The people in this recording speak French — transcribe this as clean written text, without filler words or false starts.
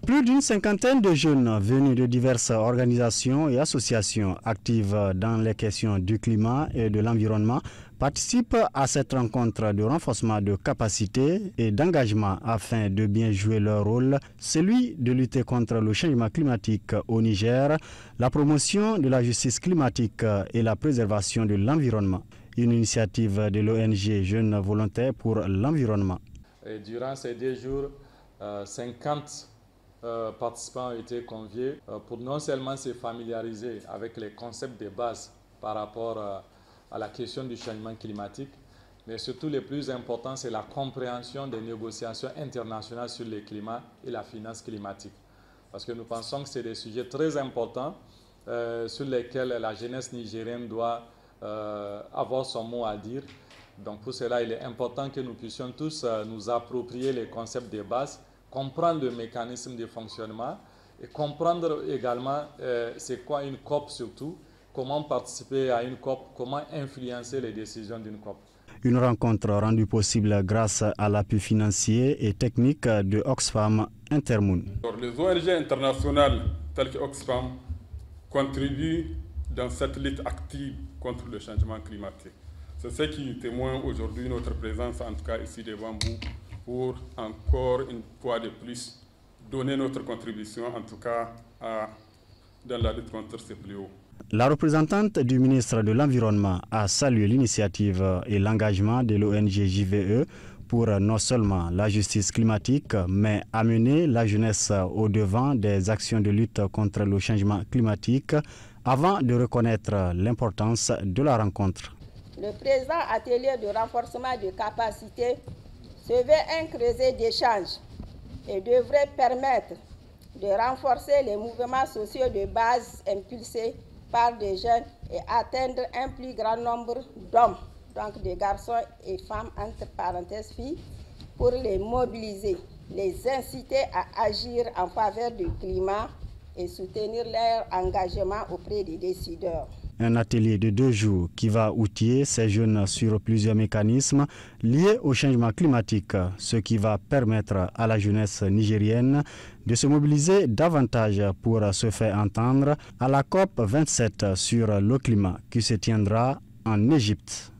Plus d'une cinquantaine de jeunes venus de diverses organisations et associations actives dans les questions du climat et de l'environnement participent à cette rencontre de renforcement de capacités et d'engagement afin de bien jouer leur rôle, celui de lutter contre le changement climatique au Niger, la promotion de la justice climatique et la préservation de l'environnement. Une initiative de l'ONG Jeunes Volontaires pour l'Environnement. Durant ces 2 jours, 50 participants ont été conviés pour non seulement se familiariser avec les concepts de base par rapport à la question du changement climatique, mais surtout le plus important, c'est la compréhension des négociations internationales sur le climat et la finance climatique. Parce que nous pensons que c'est des sujets très importants sur lesquels la jeunesse nigérienne doit avoir son mot à dire. Donc pour cela, il est important que nous puissions tous nous approprier les concepts de base, comprendre le mécanisme de fonctionnement et comprendre également c'est quoi une COP surtout, comment participer à une COP, comment influencer les décisions d'une COP. Une rencontre rendue possible grâce à l'appui financier et technique de Oxfam Intermoon. Les ONG internationales telles que Oxfam contribuent dans cette lutte active contre le changement climatique. C'est ce qui témoigne aujourd'hui notre présence, en tout cas ici devant vous, pour encore une fois de plus donner notre contribution, en tout cas dans la lutte contre ces fléaux. La représentante du ministre de l'Environnement a salué l'initiative et l'engagement de l'ONG JVE pour non seulement la justice climatique, mais amener la jeunesse au devant des actions de lutte contre le changement climatique avant de reconnaître l'importance de la rencontre. Le présent atelier de renforcement de capacité se veut un creuset d'échanges et devrait permettre de renforcer les mouvements sociaux de base impulsés par des jeunes et atteindre un plus grand nombre d'hommes, donc de garçons et femmes, entre parenthèses filles, pour les mobiliser, les inciter à agir en faveur du climat et soutenir leur engagement auprès des décideurs. Un atelier de 2 jours qui va outiller ces jeunes sur plusieurs mécanismes liés au changement climatique, ce qui va permettre à la jeunesse nigérienne de se mobiliser davantage pour se faire entendre à la COP 27 sur le climat qui se tiendra en Égypte.